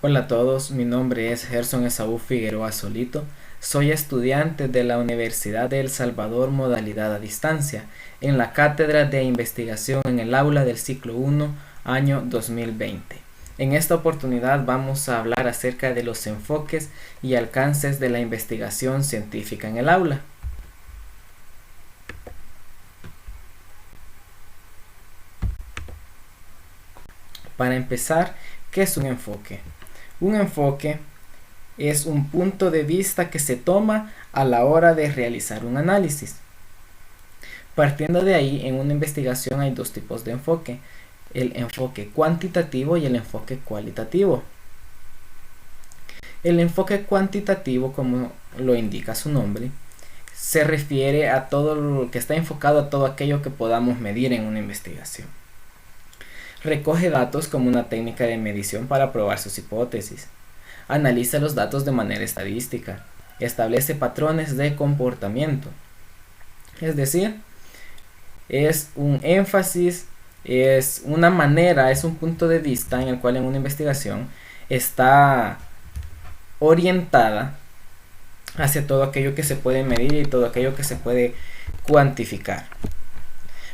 Hola a todos, mi nombre es Gerson Esaú Figueroa Solito. Soy estudiante de la Universidad de El Salvador modalidad a distancia, en la Cátedra de Investigación en el aula del ciclo 1, año 2020. En esta oportunidad vamos a hablar acerca de los enfoques y alcances de la investigación científica en el aula. Para empezar, ¿qué es un enfoque? Un enfoque es un punto de vista que se toma a la hora de realizar un análisis. Partiendo de ahí, en una investigación hay dos tipos de enfoque: el enfoque cuantitativo y el enfoque cualitativo. El enfoque cuantitativo, como lo indica su nombre, se refiere a todo lo que está enfocado a todo aquello que podamos medir en una investigación. Recoge datos como una técnica de medición para probar sus hipótesis. Analiza los datos de manera estadística. Establece patrones de comportamiento. Es decir, es un énfasis, es una manera, es un punto de vista en el cual en una investigación está orientada hacia todo aquello que se puede medir y todo aquello que se puede cuantificar.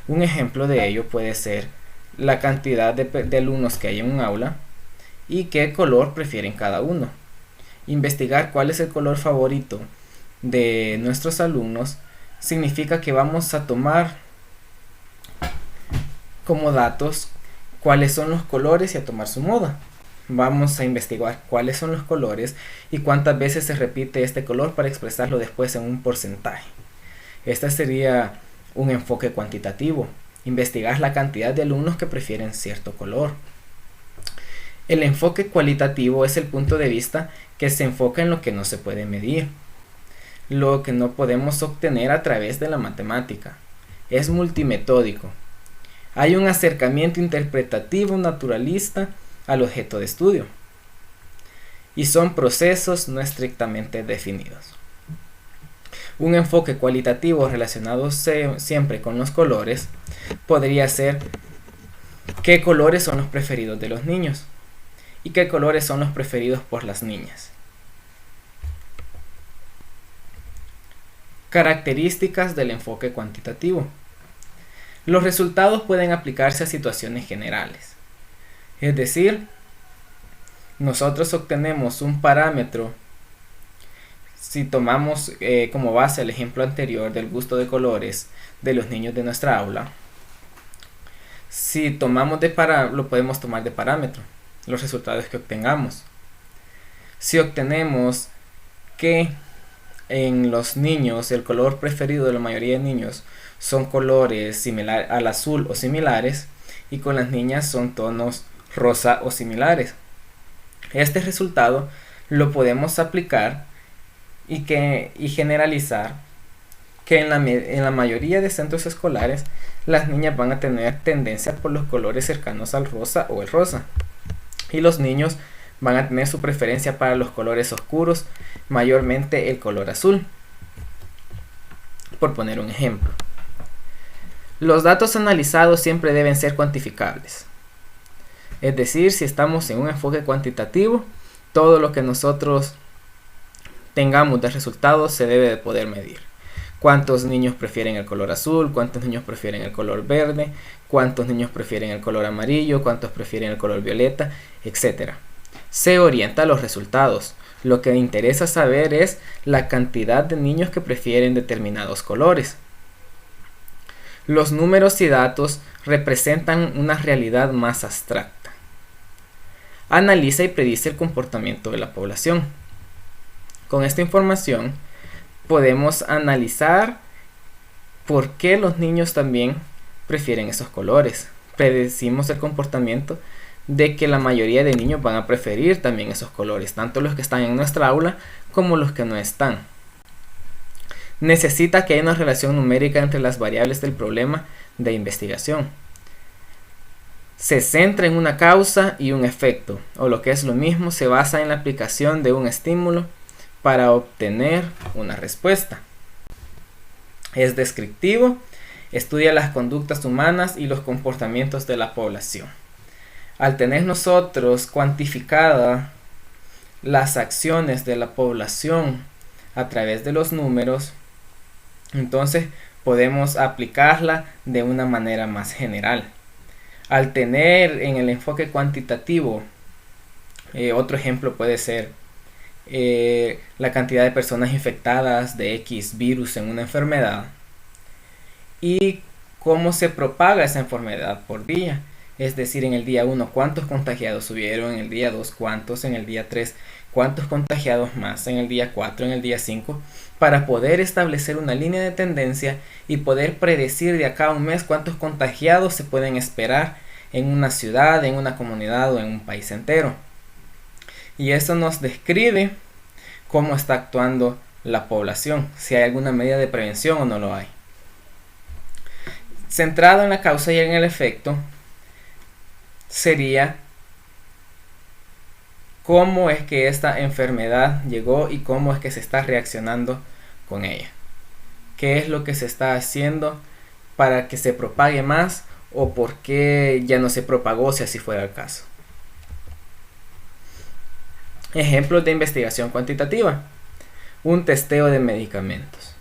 Un ejemplo de ello puede ser la cantidad de alumnos que hay en un aula y qué color prefieren cada uno. Investigar cuál es el color favorito de nuestros alumnos significa que vamos a tomar como datos cuáles son los colores y a tomar su moda. Vamos a investigar cuáles son los colores y cuántas veces se repite este color para expresarlo después en un porcentaje. Este sería un enfoque cuantitativo: investigar la cantidad de alumnos que prefieren cierto color. El enfoque cualitativo es el punto de vista que se enfoca en lo que no se puede medir, lo que no podemos obtener a través de la matemática. Es multimetódico. Hay un acercamiento interpretativo naturalista al objeto de estudio, y son procesos no estrictamente definidos. Un enfoque cualitativo relacionado siempre con los colores podría ser: ¿qué colores son los preferidos de los niños? ¿Y qué colores son los preferidos por las niñas? Características del enfoque cuantitativo. Los resultados pueden aplicarse a situaciones generales. Es decir, nosotros obtenemos un parámetro. Si tomamos como base el ejemplo anterior del gusto de colores de los niños de nuestra aula, si tomamos lo podemos tomar de parámetro los resultados que obtengamos. Si obtenemos que en los niños el color preferido de la mayoría de niños son colores similares al azul o similares, y con las niñas son tonos rosa o similares, este resultado lo podemos aplicar y generalizar que en la mayoría de centros escolares las niñas van a tener tendencia por los colores cercanos al rosa o el rosa, y los niños van a tener su preferencia para los colores oscuros, mayormente el color azul, por poner un ejemplo. Los datos analizados siempre deben ser cuantificables. Es decir, si estamos en un enfoque cuantitativo, todo lo que nosotros tengamos de resultados se debe de poder medir. ¿Cuántos niños prefieren el color azul? ¿Cuántos niños prefieren el color verde? ¿Cuántos niños prefieren el color amarillo? ¿Cuántos prefieren el color violeta? Etcétera. Se orienta a los resultados. Lo que interesa saber es la cantidad de niños que prefieren determinados colores. Los números y datos representan una realidad más abstracta. Analiza y predice el comportamiento de la población. Con esta información podemos analizar por qué los niños también prefieren esos colores. Predecimos el comportamiento de que la mayoría de niños van a preferir también esos colores, tanto los que están en nuestra aula como los que no están. Necesita que haya una relación numérica entre las variables del problema de investigación. Se centra en una causa y un efecto, o lo que es lo mismo, se basa en la aplicación de un estímulo para obtener una respuesta. Es descriptivo, estudia las conductas humanas y los comportamientos de la población. Al tener nosotros cuantificada las acciones de la población a través de los números, entonces podemos aplicarla de una manera más general. Al tener en el enfoque cuantitativo, otro ejemplo puede ser la cantidad de personas infectadas de X virus en una enfermedad y cómo se propaga esa enfermedad por día. Es decir, en el día 1 cuántos contagiados hubieron, en el día 2 cuántos, en el día 3 cuántos contagiados más, en el día 4, en el día 5, para poder establecer una línea de tendencia y poder predecir de acá a un mes cuántos contagiados se pueden esperar en una ciudad, en una comunidad o en un país entero. Y eso nos describe cómo está actuando la población, si hay alguna medida de prevención o no lo hay. Centrado en la causa y en el efecto, sería cómo es que esta enfermedad llegó y cómo es que se está reaccionando con ella. ¿Qué es lo que se está haciendo para que se propague más o por qué ya no se propagó si así fuera el caso? Ejemplos de investigación cuantitativa. Un testeo de medicamentos.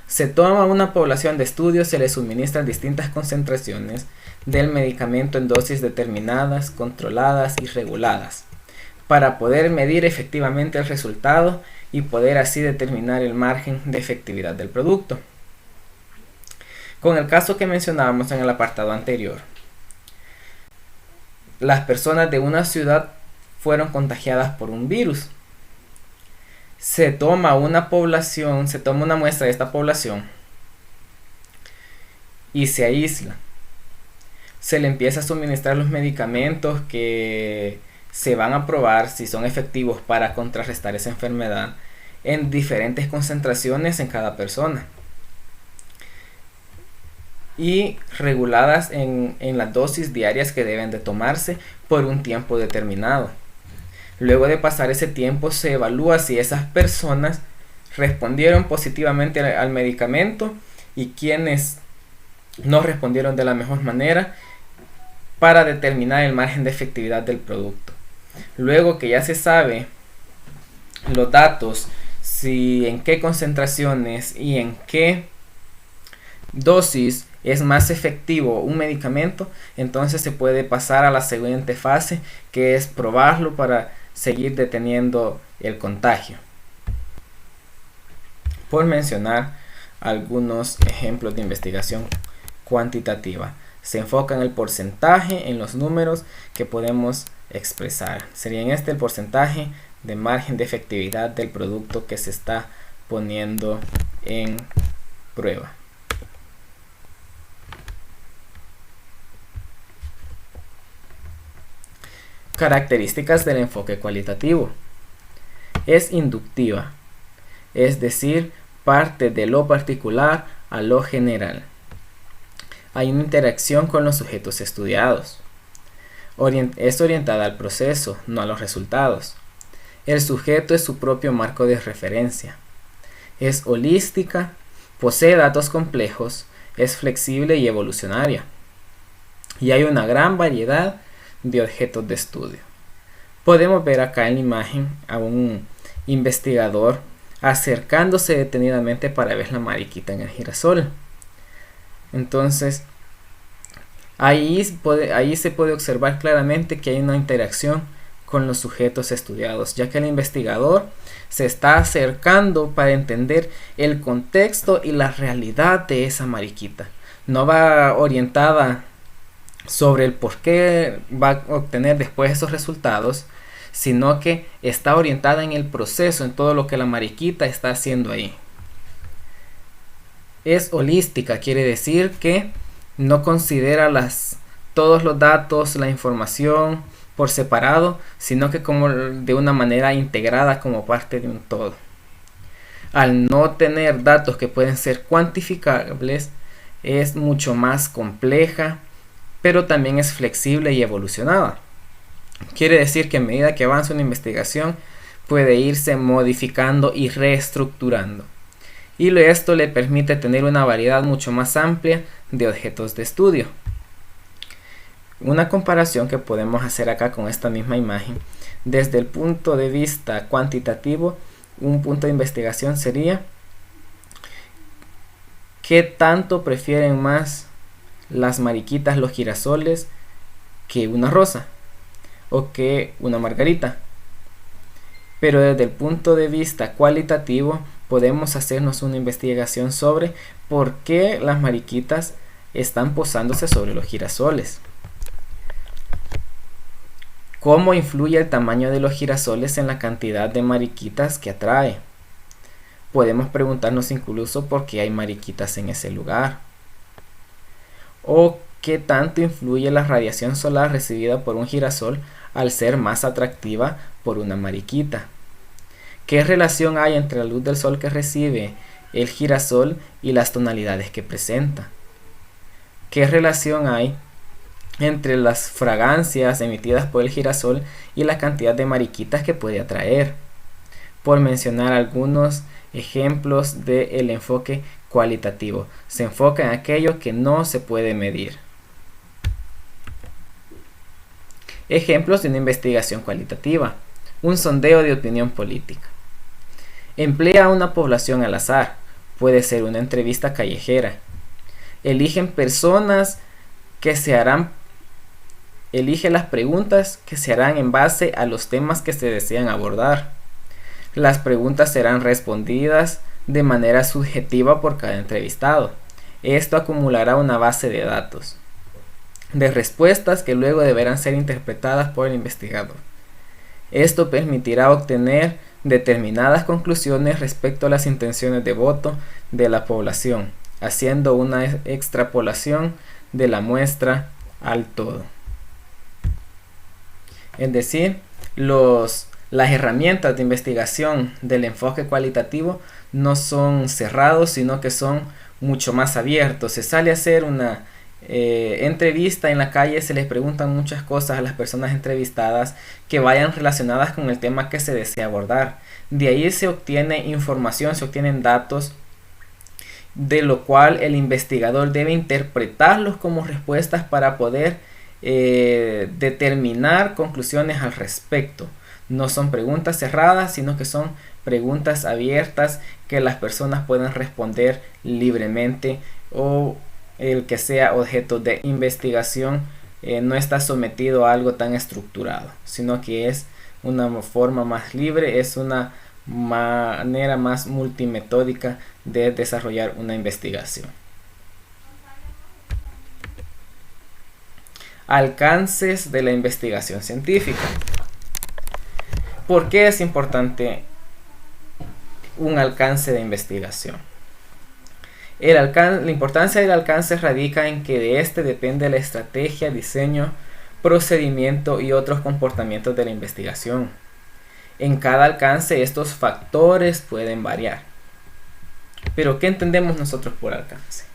Se toma una población de estudios, se le suministran distintas concentraciones del medicamento en dosis determinadas, controladas y reguladas, para poder medir efectivamente el resultado y poder así determinar el margen de efectividad del producto. Con el caso que mencionábamos en el apartado anterior, las personas de una ciudad fueron contagiadas por un virus. Se toma una muestra de esta población y se aísla. Se le empieza a suministrar los medicamentos que se van a probar si son efectivos para contrarrestar esa enfermedad en diferentes concentraciones en cada persona y reguladas en las dosis diarias que deben de tomarse por un tiempo determinado. Luego de pasar ese tiempo se evalúa si esas personas respondieron positivamente al medicamento y quienes no respondieron de la mejor manera para determinar el margen de efectividad del producto. Luego que ya se sabe los datos, si en qué concentraciones y en qué dosis es más efectivo un medicamento, entonces se puede pasar a la siguiente fase, que es probarlo para seguir deteniendo el contagio. Por mencionar algunos ejemplos de investigación cuantitativa, se enfoca en el porcentaje, en los números que podemos expresar. Sería en este el porcentaje de margen de efectividad del producto que se está poniendo en prueba. Características del enfoque cualitativo. Es inductiva, es decir, parte de lo particular a lo general. Hay una interacción con los sujetos estudiados. Es orientada al proceso, no a los resultados. El sujeto es su propio marco de referencia. Es holística, posee datos complejos, es flexible y evolucionaria. Y hay una gran variedad de objetos de estudio. Podemos ver acá en la imagen a un investigador acercándose detenidamente para ver la mariquita en el girasol. Entonces ahí se puede observar claramente que hay una interacción con los sujetos estudiados, ya que el investigador se está acercando para entender el contexto y la realidad de esa mariquita. No va orientada sobre el por qué va a obtener después esos resultados, sino que está orientada en el proceso, en todo lo que la mariquita está haciendo ahí. Es holística, quiere decir que no considera todos los datos, la información por separado, sino que como de una manera integrada como parte de un todo. Al no tener datos que pueden ser cuantificables, es mucho más compleja, pero también es flexible y evolucionada. Quiere decir que a medida que avanza una investigación puede irse modificando y reestructurando. Y esto le permite tener una variedad mucho más amplia de objetos de estudio. Una comparación que podemos hacer acá con esta misma imagen, desde el punto de vista cuantitativo, un punto de investigación sería ¿qué tanto prefieren más las mariquitas, los girasoles, que una rosa o que una margarita? Pero desde el punto de vista cualitativo podemos hacernos una investigación sobre por qué las mariquitas están posándose sobre los girasoles. ¿Cómo influye el tamaño de los girasoles en la cantidad de mariquitas que atrae? Podemos preguntarnos incluso por qué hay mariquitas en ese lugar. ¿O qué tanto influye la radiación solar recibida por un girasol al ser más atractiva por una mariquita? ¿Qué relación hay entre la luz del sol que recibe el girasol y las tonalidades que presenta? ¿Qué relación hay entre las fragancias emitidas por el girasol y la cantidad de mariquitas que puede atraer? Por mencionar algunos ejemplos del enfoque cualitativo. Se enfoca en aquello que no se puede medir. Ejemplos de una investigación cualitativa. Un sondeo de opinión política. Emplea a una población al azar. Puede ser una entrevista callejera. Eligen personas que se harán. Elige las preguntas que se harán en base a los temas que se desean abordar. Las preguntas serán respondidas de manera subjetiva por cada entrevistado. Esto acumulará una base de datos, de respuestas que luego deberán ser interpretadas por el investigador. Esto permitirá obtener determinadas conclusiones respecto a las intenciones de voto de la población, haciendo una extrapolación de la muestra al todo. Es decir, las herramientas de investigación del enfoque cualitativo no son cerrados, sino que son mucho más abiertos. Se sale a hacer una entrevista en la calle, se les preguntan muchas cosas a las personas entrevistadas que vayan relacionadas con el tema que se desea abordar. De ahí se obtiene información, se obtienen datos, de lo cual el investigador debe interpretarlos como respuestas para poder determinar conclusiones al respecto. No son preguntas cerradas, sino que son preguntas abiertas que las personas pueden responder libremente, o el que sea objeto de investigación no está sometido a algo tan estructurado, sino que es una forma más libre, es una manera más multimetódica de desarrollar una investigación. Alcances de la investigación científica. ¿Por qué es importante un alcance de investigación? La importancia del alcance radica en que de este depende la estrategia, diseño, procedimiento y otros comportamientos de la investigación. En cada alcance estos factores pueden variar. Pero ¿qué entendemos nosotros por alcance?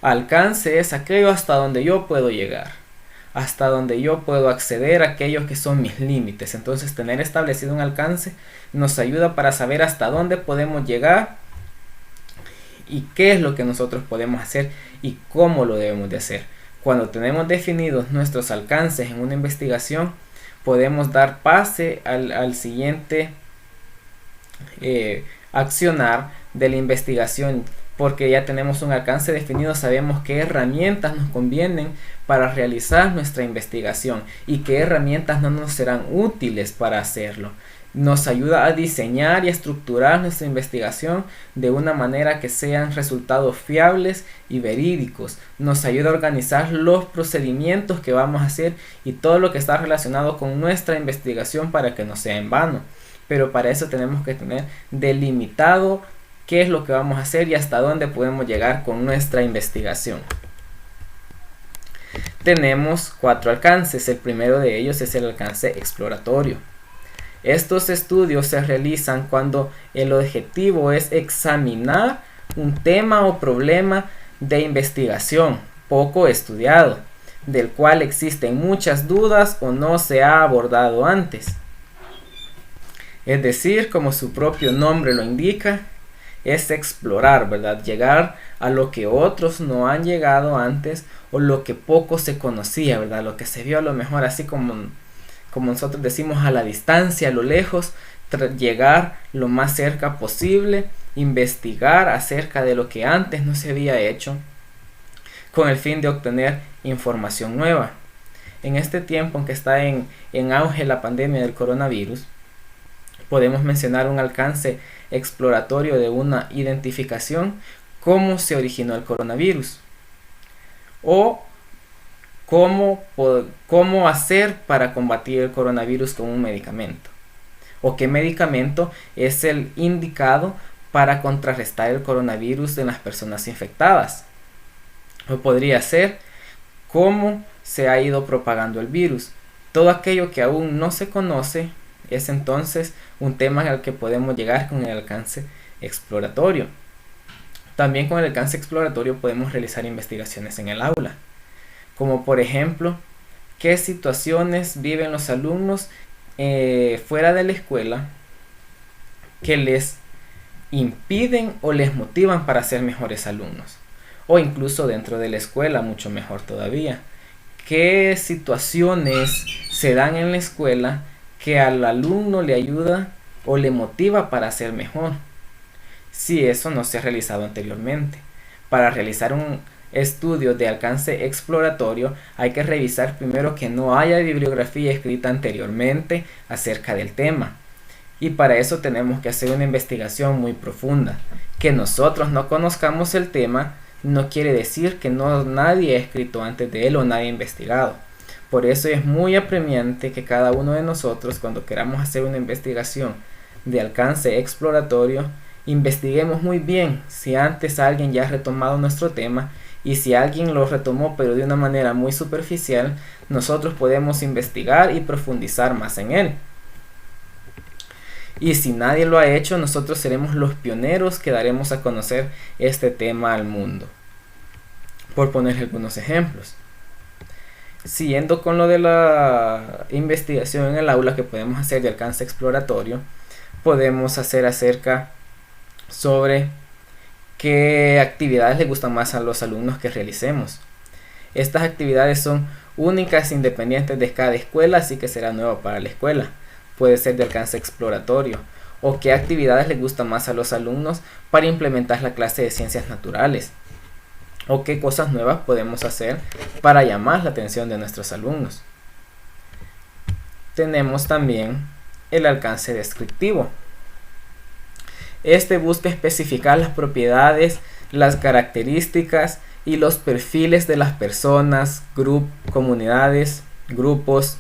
Alcance es aquello hasta donde yo puedo llegar, hasta donde yo puedo acceder a aquellos que son mis límites. Entonces, tener establecido un alcance nos ayuda para saber hasta dónde podemos llegar y qué es lo que nosotros podemos hacer y cómo lo debemos de hacer. Cuando tenemos definidos nuestros alcances en una investigación, podemos dar pase al siguiente accionar de la investigación, porque ya tenemos un alcance definido, sabemos qué herramientas nos convienen para realizar nuestra investigación y qué herramientas no nos serán útiles para hacerlo. Nos ayuda a diseñar y a estructurar nuestra investigación de una manera que sean resultados fiables y verídicos. Nos ayuda a organizar los procedimientos que vamos a hacer y todo lo que está relacionado con nuestra investigación para que no sea en vano. Pero para eso tenemos que tener delimitado qué es lo que vamos a hacer y hasta dónde podemos llegar con nuestra investigación. Tenemos 4 alcances. El primero de ellos es el alcance exploratorio. Estos estudios se realizan cuando el objetivo es examinar un tema o problema de investigación poco estudiado, del cual existen muchas dudas o no se ha abordado antes. Es decir, como su propio nombre lo indica, es explorar, ¿verdad? Llegar a lo que otros no han llegado antes o lo que poco se conocía, ¿verdad? Lo que se vio a lo mejor así como nosotros decimos a la distancia, a lo lejos, llegar lo más cerca posible, investigar acerca de lo que antes no se había hecho, con el fin de obtener información nueva. En este tiempo en que está en auge la pandemia del coronavirus, podemos mencionar un alcance exploratorio de una identificación, cómo se originó el coronavirus o cómo hacer para combatir el coronavirus con un medicamento o qué medicamento es el indicado para contrarrestar el coronavirus en las personas infectadas, o podría ser cómo se ha ido propagando el virus. Todo aquello que aún no se conoce es entonces un tema al que podemos llegar con el alcance exploratorio. También con el alcance exploratorio podemos realizar investigaciones en el aula, como por ejemplo, qué situaciones viven los alumnos fuera de la escuela que les impiden o les motivan para ser mejores alumnos, o incluso dentro de la escuela, mucho mejor todavía. ¿Qué situaciones se dan en la escuela que al alumno le ayuda o le motiva para ser mejor? Si eso no se ha realizado anteriormente. Para realizar un estudio de alcance exploratorio hay que revisar primero que no haya bibliografía escrita anteriormente acerca del tema. Y para eso tenemos que hacer una investigación muy profunda. Que nosotros no conozcamos el tema no quiere decir que nadie ha escrito antes de él o nadie ha investigado. Por eso es muy apremiante que cada uno de nosotros, cuando queramos hacer una investigación de alcance exploratorio, investiguemos muy bien si antes alguien ya ha retomado nuestro tema, y si alguien lo retomó pero de una manera muy superficial, nosotros podemos investigar y profundizar más en él. Y si nadie lo ha hecho, nosotros seremos los pioneros que daremos a conocer este tema al mundo. Por poner algunos ejemplos. Siguiendo con lo de la investigación en el aula que podemos hacer de alcance exploratorio, podemos hacer acerca sobre qué actividades les gustan más a los alumnos que realicemos. Estas actividades son únicas e independientes de cada escuela, así que será nueva para la escuela. Puede ser de alcance exploratorio. O qué actividades les gustan más a los alumnos para implementar la clase de ciencias naturales. O qué cosas nuevas podemos hacer para llamar la atención de nuestros alumnos. Tenemos también el alcance descriptivo. Este busca especificar las propiedades, las características y los perfiles de las personas, comunidades, grupos,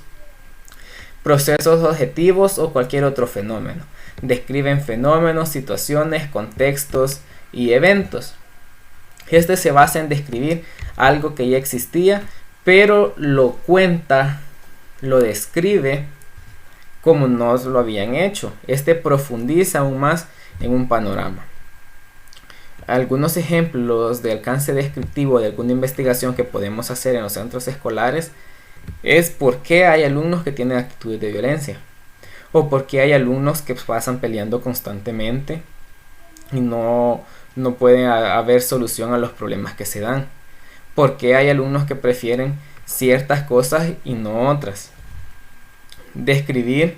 procesos objetivos o cualquier otro fenómeno. Describen fenómenos, situaciones, contextos y eventos. Este se basa en describir algo que ya existía, pero lo cuenta, lo describe como no lo habían hecho. Este profundiza aún más en un panorama. Algunos ejemplos de alcance descriptivo de alguna investigación que podemos hacer en los centros escolares es por qué hay alumnos que tienen actitudes de violencia, o por qué hay alumnos que pasan peleando constantemente y no pueden haber solución a los problemas que se dan, por qué hay alumnos que prefieren ciertas cosas y no otras. Describir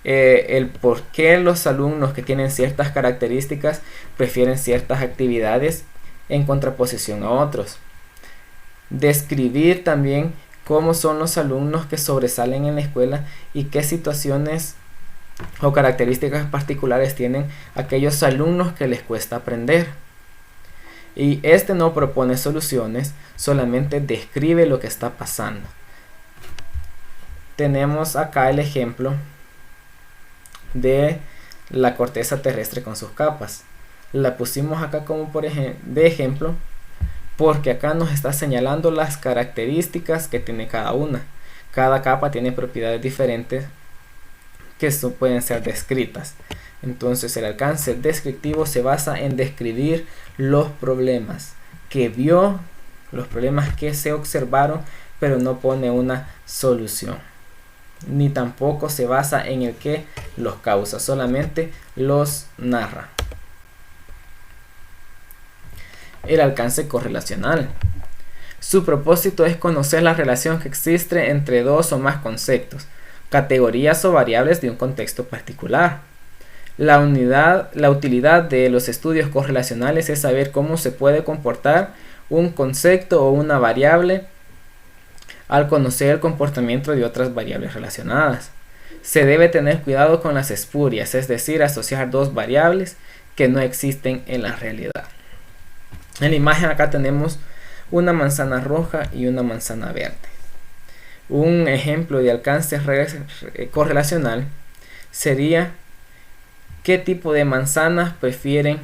el por qué los alumnos que tienen ciertas características prefieren ciertas actividades en contraposición a otros. Describir también cómo son los alumnos que sobresalen en la escuela y qué situaciones o características particulares tienen aquellos alumnos que les cuesta aprender. Y este no propone soluciones, solamente describe lo que está pasando. Tenemos acá el ejemplo de la corteza terrestre con sus capas. La pusimos acá como de ejemplo porque acá nos está señalando las características que tiene cada una. Cada capa tiene propiedades diferentes que pueden ser descritas. Entonces el alcance descriptivo se basa en describir los problemas que vio, los problemas que se observaron, pero no pone una solución. Ni tampoco se basa en el que los causa, solamente los narra. el alcance correlacional. Su propósito es conocer la relación que existe entre dos o más conceptos, categorías o variables de un contexto particular. La utilidad de los estudios correlacionales es saber cómo se puede comportar un concepto o una variable al conocer el comportamiento de otras variables relacionadas. Se debe tener cuidado con las espurias, es decir, asociar dos variables que no existen en la realidad. En la imagen acá tenemos una manzana roja y una manzana verde. Un ejemplo de alcance correlacional sería qué tipo de manzanas prefieren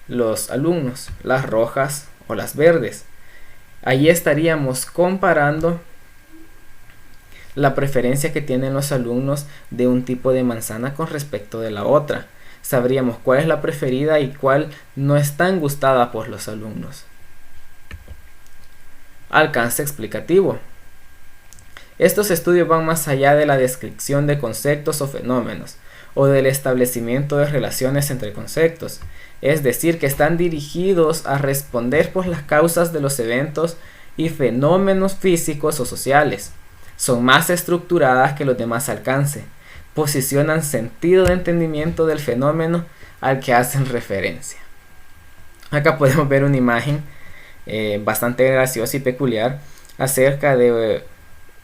los alumnos, las rojas o las verdes. Allí estaríamos comparando la preferencia que tienen los alumnos de un tipo de manzana con respecto de la otra. Sabríamos cuál es la preferida y cuál no es tan gustada por los alumnos. Alcance explicativo. Estos estudios van más allá de la descripción de conceptos o fenómenos, o del establecimiento de relaciones entre conceptos, es decir, que están dirigidos a responder por las causas de los eventos y fenómenos físicos o sociales. Son más estructuradas que los demás alcances, posicionan sentido de entendimiento del fenómeno al que hacen referencia. Acá podemos ver una imagen bastante graciosa y peculiar acerca de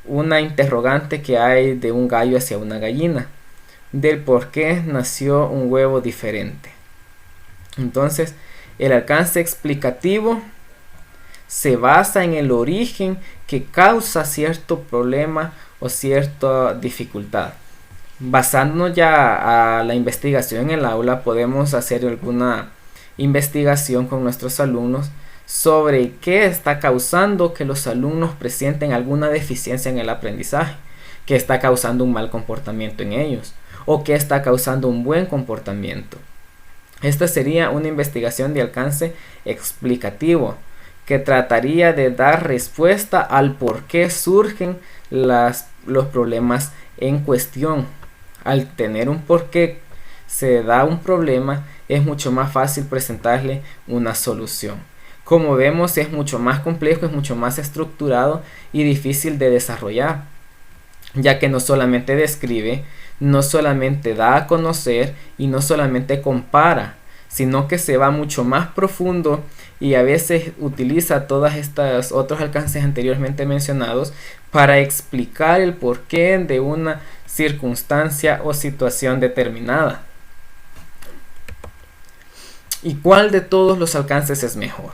una interrogante que hay de un gallo hacia una gallina, del por qué nació un huevo diferente. Entonces, el alcance explicativo se basa en el origen que causa cierto problema o cierta dificultad. Basándonos ya a la investigación en el aula, podemos hacer alguna investigación con nuestros alumnos sobre qué está causando que los alumnos presenten alguna deficiencia en el aprendizaje, qué está causando un mal comportamiento en ellos o qué está causando un buen comportamiento. Esta sería una investigación de alcance explicativo que trataría de dar respuesta al por qué surgen los problemas en cuestión. Al tener un por qué se da un problema, es mucho más fácil presentarle una solución. Como vemos, es mucho más complejo, es mucho más estructurado y difícil de desarrollar, ya que no solamente describe, no solamente da a conocer y no solamente compara, sino que se va mucho más profundo y a veces utiliza todos estos otros alcances anteriormente mencionados para explicar el porqué de una circunstancia o situación determinada. ¿Y cuál de todos los alcances es mejor?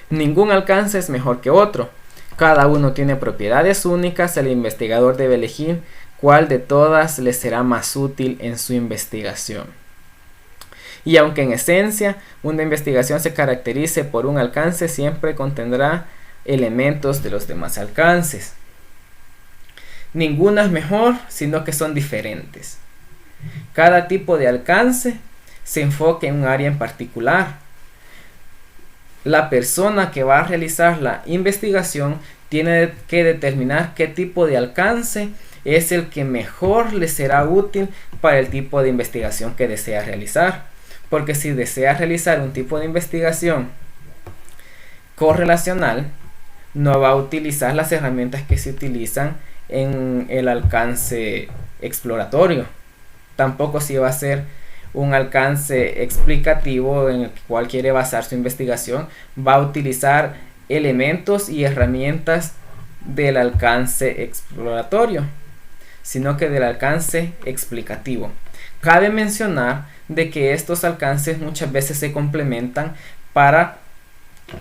Ningún alcance es mejor que otro. Cada uno tiene propiedades únicas. El investigador debe elegir cuál de todas le será más útil en su investigación. Y aunque en esencia una investigación se caracterice por un alcance, siempre contendrá elementos de los demás alcances. Ninguna es mejor, sino que son diferentes. Cada tipo de alcance se enfoca en un área en particular. La persona que va a realizar la investigación tiene que determinar qué tipo de alcance es el que mejor le será útil para el tipo de investigación que desea realizar. Porque si desea realizar un tipo de investigación correlacional, no va a utilizar las herramientas que se utilizan en el alcance exploratorio. Tampoco si va a ser un alcance explicativo en el cual quiere basar su investigación, va a utilizar elementos y herramientas del alcance exploratorio, sino que del alcance explicativo. Cabe mencionar de que estos alcances muchas veces se complementan para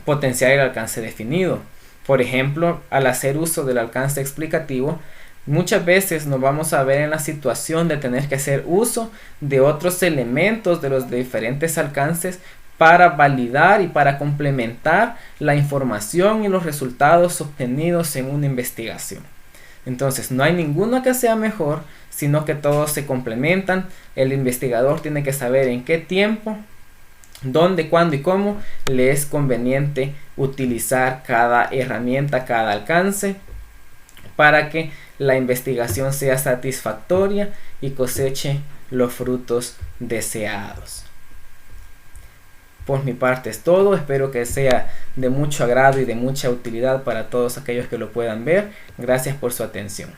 potenciar el alcance definido. Por ejemplo, al hacer uso del alcance explicativo, muchas veces nos vamos a ver en la situación de tener que hacer uso de otros elementos de los diferentes alcances para validar y para complementar la información y los resultados obtenidos en una investigación. Entonces, no hay ninguno que sea mejor, sino que todos se complementan. El investigador tiene que saber en qué tiempo, dónde, cuándo y cómo le es conveniente utilizar cada herramienta, cada alcance, para que la investigación sea satisfactoria y coseche los frutos deseados. Por mi parte es todo, espero que sea de mucho agrado y de mucha utilidad para todos aquellos que lo puedan ver. Gracias por su atención.